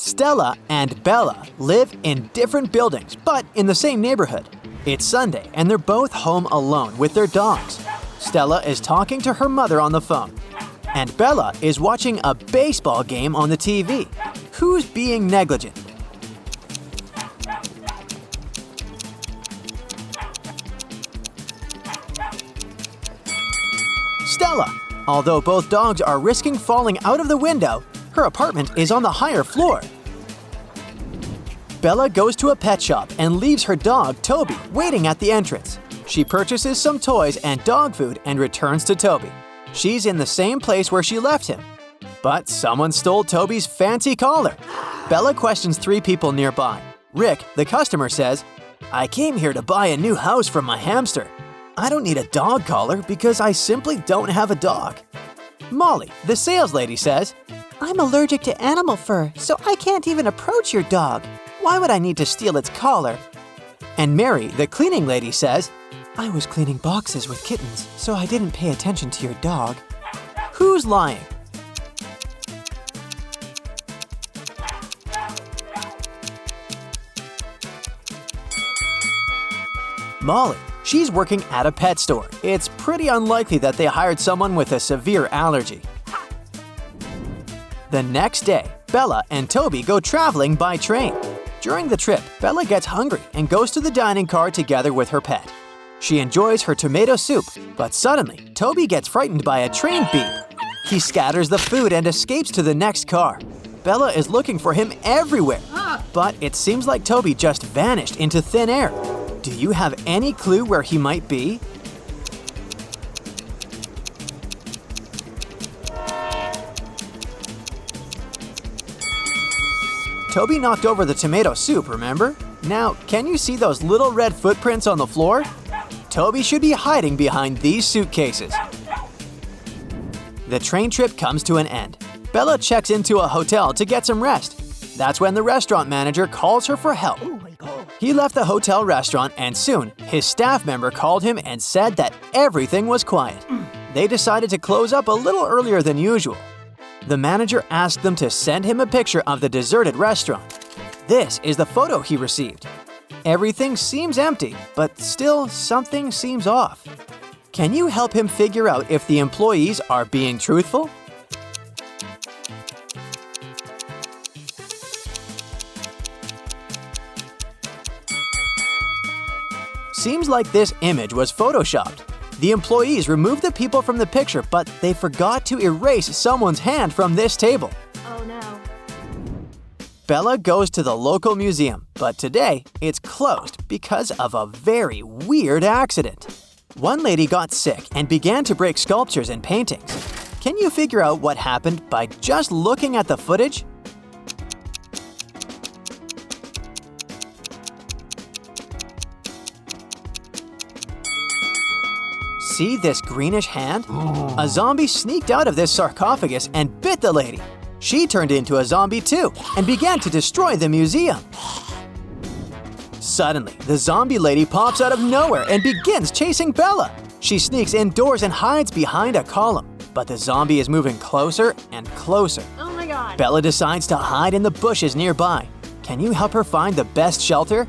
Stella and Bella live in different buildings, but in the same neighborhood. It's Sunday, and they're both home alone with their dogs. Stella is talking to her mother on the phone, and Bella is watching a baseball game on the TV. Who's being negligent? Stella. Although both dogs are risking falling out of the window, her apartment is on the higher floor. Bella goes to a pet shop and leaves her dog, Toby, waiting at the entrance. She purchases some toys and dog food and returns to Toby. She's in the same place where she left him. But someone stole Toby's fancy collar. Bella questions 3 people nearby. Rick, the customer, says, "I came here to buy a new house for my hamster. I don't need a dog collar because I simply don't have a dog." Molly, the sales lady, says, "I'm allergic to animal fur, so I can't even approach your dog. Why would I need to steal its collar?" And Mary, the cleaning lady, says, "I was cleaning boxes with kittens, so I didn't pay attention to your dog." Who's lying? Molly. She's working at a pet store. It's pretty unlikely that they hired someone with a severe allergy. The next day, Bella and Toby go traveling by train. During the trip, Bella gets hungry and goes to the dining car together with her pet. She enjoys her tomato soup, but suddenly, Toby gets frightened by a train beep. He scatters the food and escapes to the next car. Bella is looking for him everywhere, but it seems like Toby just vanished into thin air. Do you have any clue where he might be? Toby knocked over the tomato soup, remember? Now, can you see those little red footprints on the floor? Toby should be hiding behind these suitcases. The train trip comes to an end. Bella checks into a hotel to get some rest. That's when the restaurant manager calls her for help. He left the hotel restaurant and soon, his staff member called him and said that everything was quiet. They decided to close up a little earlier than usual. The manager asked them to send him a picture of the deserted restaurant. This is the photo he received. Everything seems empty, but still something seems off. Can you help him figure out if the employees are being truthful? Seems like this image was photoshopped. The employees removed the people from the picture, but they forgot to erase someone's hand from this table. Oh no. Bella goes to the local museum, but today it's closed because of a very weird accident. One lady got sick and began to break sculptures and paintings. Can you figure out what happened by just looking at the footage? See this greenish hand? A zombie sneaked out of this sarcophagus and bit the lady. She turned into a zombie too and began to destroy the museum. Suddenly, the zombie lady pops out of nowhere and begins chasing Bella. She sneaks indoors and hides behind a column, but the zombie is moving closer and closer. Oh my god. Bella decides to hide in the bushes nearby. Can you help her find the best shelter?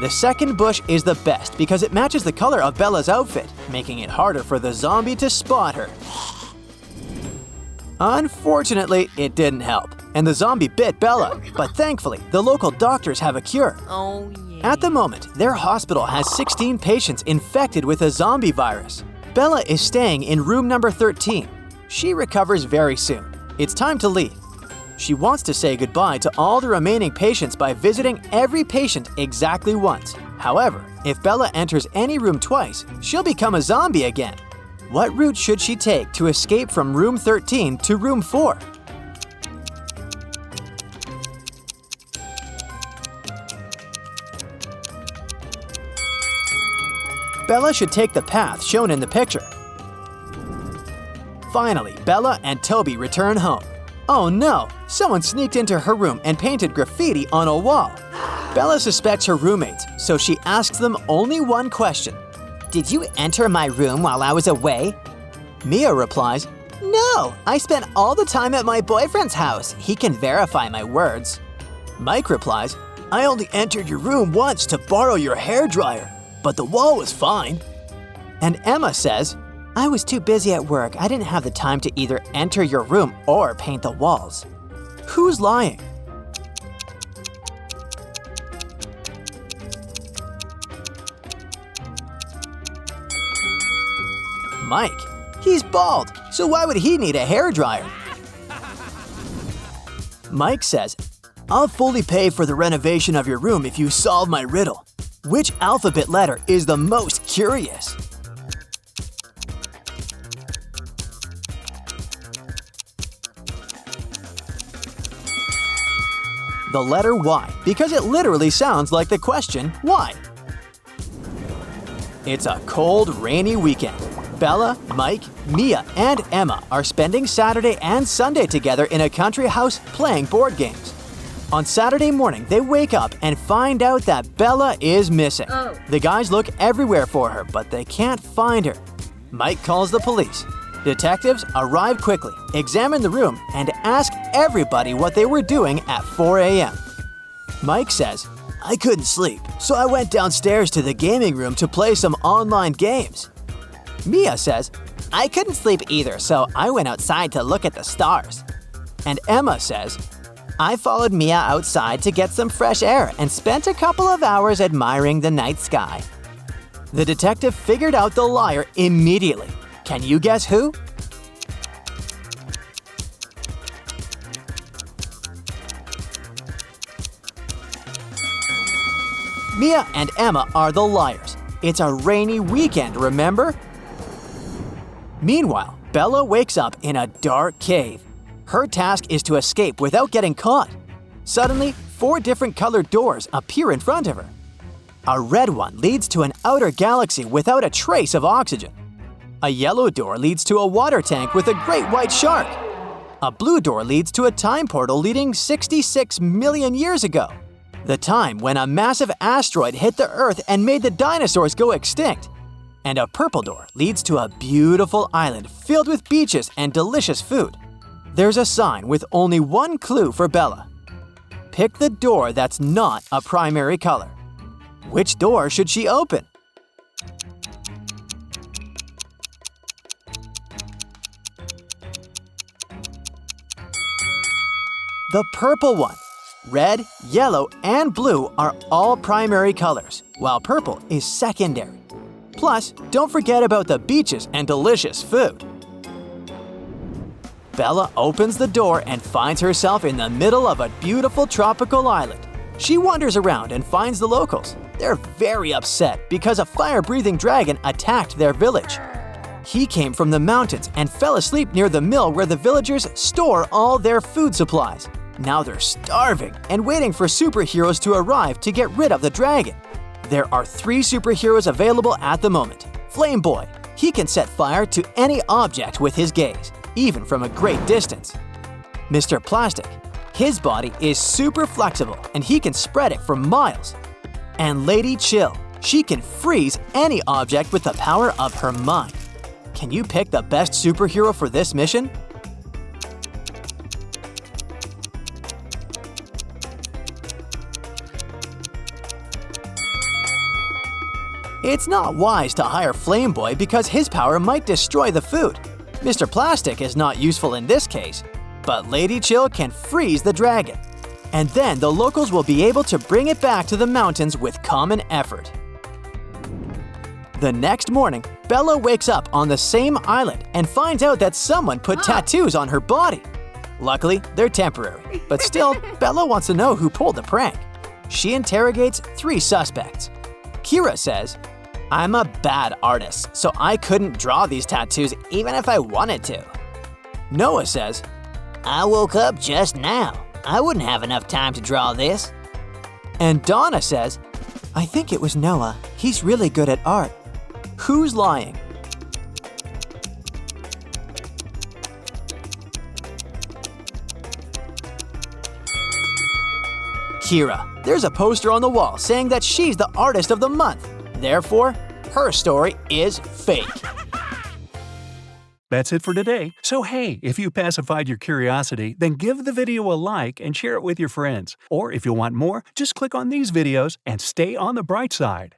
The second bush is the best because it matches the color of Bella's outfit, making it harder for the zombie to spot her. Unfortunately, it didn't help, and the zombie bit Bella, but thankfully, the local doctors have a cure. Oh yeah. At the moment, their hospital has 16 patients infected with a zombie virus. Bella is staying in room number 13. She recovers very soon. It's time to leave. She wants to say goodbye to all the remaining patients by visiting every patient exactly once. However, if Bella enters any room twice, she'll become a zombie again. What route should she take to escape from room 13 to room 4? Bella should take the path shown in the picture. Finally, Bella and Toby return home. Oh no! Someone sneaked into her room and painted graffiti on a wall. Bella suspects her roommates, so she asks them only one question. Did you enter my room while I was away? Mia replies, No, I spent all the time at my boyfriend's house. He can verify my words. Mike replies, I only entered your room once to borrow your hairdryer, but the wall was fine. And Emma says, I was too busy at work. I didn't have the time to either enter your room or paint the walls. Who's lying? Mike. He's bald, so why would he need a hairdryer? Mike says, I'll fully pay for the renovation of your room if you solve my riddle. Which alphabet letter is the most curious? The letter Y, because it literally sounds like the question, why? It's a cold, rainy weekend. Bella, Mike, Mia, and Emma are spending Saturday and Sunday together in a country house playing board games. On Saturday morning, they wake up and find out that Bella is missing. The guys look everywhere for her, but they can't find her. Mike calls the police. Detectives arrive quickly, examine the room, and ask everybody what they were doing at 4 a.m. Mike says, I couldn't sleep, so I went downstairs to the gaming room to play some online games. Mia says, I couldn't sleep either, so I went outside to look at the stars. And Emma says, I followed Mia outside to get some fresh air and spent a couple of hours admiring the night sky. The detective figured out the liar immediately. Can you guess who? Mia and Emma are the liars. It's a rainy weekend, remember? Meanwhile, Bella wakes up in a dark cave. Her task is to escape without getting caught. Suddenly, 4 different colored doors appear in front of her. A red one leads to an outer galaxy without a trace of oxygen. A yellow door leads to a water tank with a great white shark. A blue door leads to a time portal leading 66 million years ago, the time when a massive asteroid hit the Earth and made the dinosaurs go extinct. And a purple door leads to a beautiful island filled with beaches and delicious food. There's a sign with only one clue for Bella. Pick the door that's not a primary color. Which door should she open? The purple one. Red, yellow, and blue are all primary colors, while purple is secondary. Plus, don't forget about the beaches and delicious food. Bella opens the door and finds herself in the middle of a beautiful tropical island. She wanders around and finds the locals. They're very upset because a fire-breathing dragon attacked their village. He came from the mountains and fell asleep near the mill where the villagers store all their food supplies. Now they're starving and waiting for superheroes to arrive to get rid of the dragon. There are 3 superheroes available at the moment. Flame Boy. He can set fire to any object with his gaze, even from a great distance. Mr. Plastic. His body is super flexible and he can spread it for miles. And Lady Chill. She can freeze any object with the power of her mind. Can you pick the best superhero for this mission? It's not wise to hire Flame Boy because his power might destroy the food. Mr. Plastic is not useful in this case, but Lady Chill can freeze the dragon. And then the locals will be able to bring it back to the mountains with common effort. The next morning, Bella wakes up on the same island and finds out that someone put tattoos on her body. Luckily, they're temporary, but still, Bella wants to know who pulled the prank. She interrogates 3 suspects. Kira says, I'm a bad artist, so I couldn't draw these tattoos even if I wanted to. Noah says, I woke up just now. I wouldn't have enough time to draw this. And Donna says, I think it was Noah. He's really good at art. Who's lying? Kira. There's a poster on the wall saying that she's the artist of the month. Therefore, her story is fake. That's it for today. So hey, if you pacified your curiosity, then give the video a like and share it with your friends. Or if you want more, just click on these videos and stay on the bright side.